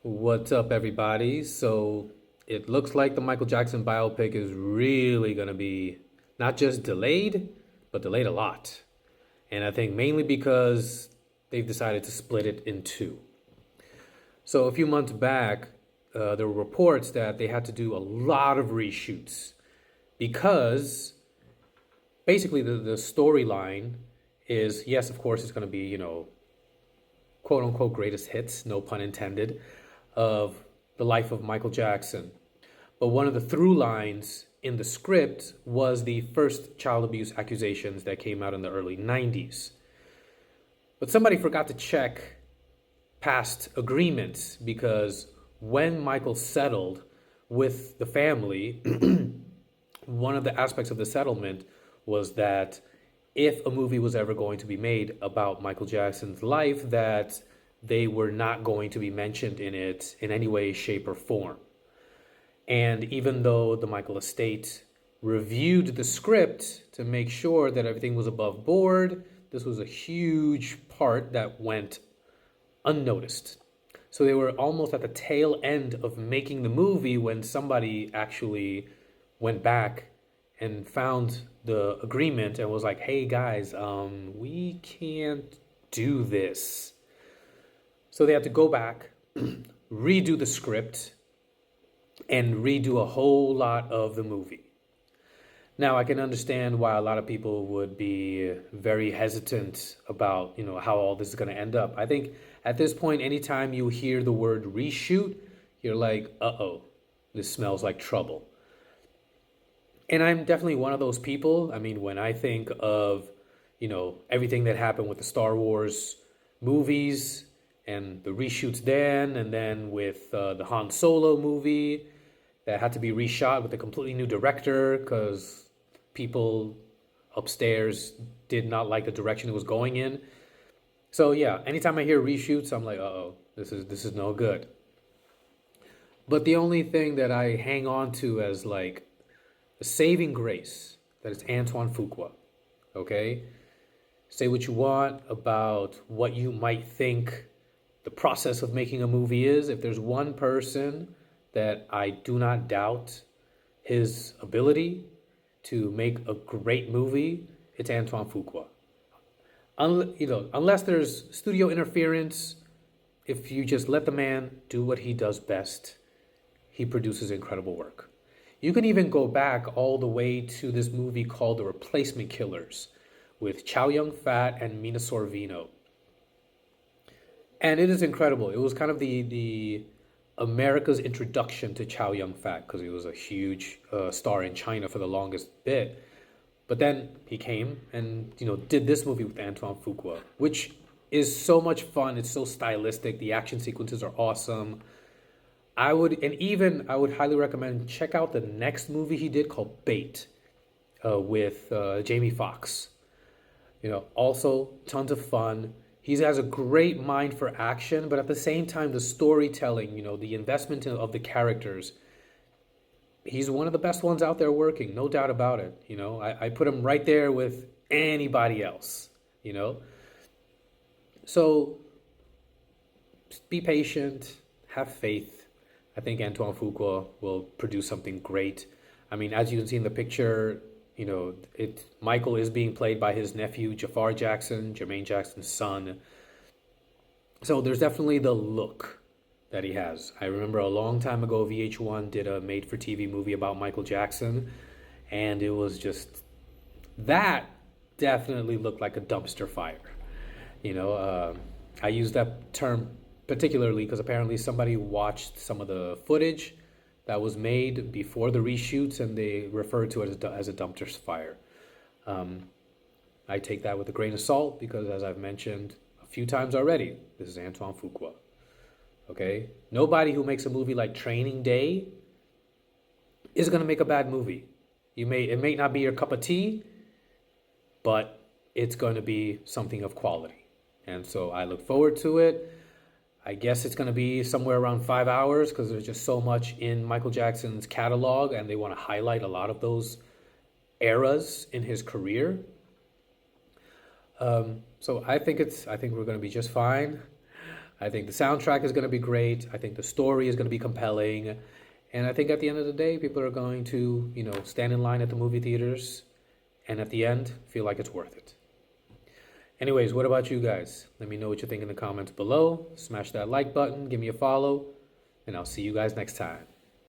What's up, everybody? So it looks like the Michael Jackson biopic is really going to be not just delayed, but delayed a lot. And I think mainly because they've decided to split it in two. So a few months back, there were reports that they had to do a lot of reshoots because basically the storyline is, yes, of course, it's going to be, quote unquote greatest hits, no pun intended, of the life of Michael Jackson. But one of the through lines in the script was the first child abuse accusations that came out in the early 90s. But somebody forgot to check past agreements because when Michael settled with the family, one of the aspects of the settlement was that if a movie was ever going to be made about Michael Jackson's life, that they were not going to be mentioned in it in any way, shape, or form. And even though the Michael estate reviewed the script to make sure that everything was above board, this was a huge part that went unnoticed. So they were almost at the tail end of making the movie when somebody actually went back and found the agreement and was like, hey guys, we can't do this. So they had to go back, redo the script, and redo a whole lot of the movie. Now I can understand why a lot of people would be very hesitant about, how all this is going to end up. I think at this point, anytime you hear the word reshoot, you're like, uh-oh, this smells like trouble. And I'm definitely one of those people. I mean, when I think of, everything that happened with the Star Wars movies and the reshoots then, and then with the Han Solo movie that had to be reshot with a completely new director because people upstairs did not like the direction it was going in. So yeah, anytime I hear reshoots, I'm like, uh-oh, this is no good. But the only thing that I hang on to as like the saving grace, that is Antoine Fuqua. Okay? Say what you want about what you might think the process of making a movie is. If there's one person that I do not doubt his ability to make a great movie, it's Antoine Fuqua. Unless there's studio interference, if you just let the man do what he does best, he produces incredible work. You can even go back all the way to this movie called The Replacement Killers with Chow Yun-fat and Mina Sorvino. And it is incredible. It was kind of the America's introduction to Chow Yun-fat because he was a huge star in China for the longest bit. But then he came and did this movie with Antoine Fuqua, which is so much fun. It's so stylistic. The action sequences are awesome. I would highly recommend check out the next movie he did called Bait with Jamie Foxx. Also tons of fun. He has a great mind for action, but at the same time, the storytelling, the investment of the characters, he's one of the best ones out there working, no doubt about it. I put him right there with anybody else, So be patient, have faith. I think Antoine Fuqua will produce something great. I mean, as you can see in the picture, Michael is being played by his nephew Jafar Jackson, Jermaine Jackson's son. So there's definitely the look that he has. I remember a long time ago, VH1 did a made-for-TV movie about Michael Jackson, and it was just that definitely looked like a dumpster fire. I use that term particularly because apparently somebody watched some of the footage that was made before the reshoots and they referred to it as a dumpster fire. I take that with a grain of salt because, as I've mentioned a few times already, this is Antoine Fuqua. Okay? Nobody who makes a movie like Training Day is going to make a bad movie. It may not be your cup of tea, but it's going to be something of quality. And so I look forward to it. I guess it's going to be somewhere around 5 hours because there's just so much in Michael Jackson's catalog and they want to highlight a lot of those eras in his career. So I think we're going to be just fine. I think the soundtrack is going to be great. I think the story is going to be compelling. And I think at the end of the day, people are going to, stand in line at the movie theaters and at the end feel like it's worth it. Anyways, what about you guys? Let me know what you think in the comments below. Smash that like button, give me a follow, and I'll see you guys next time.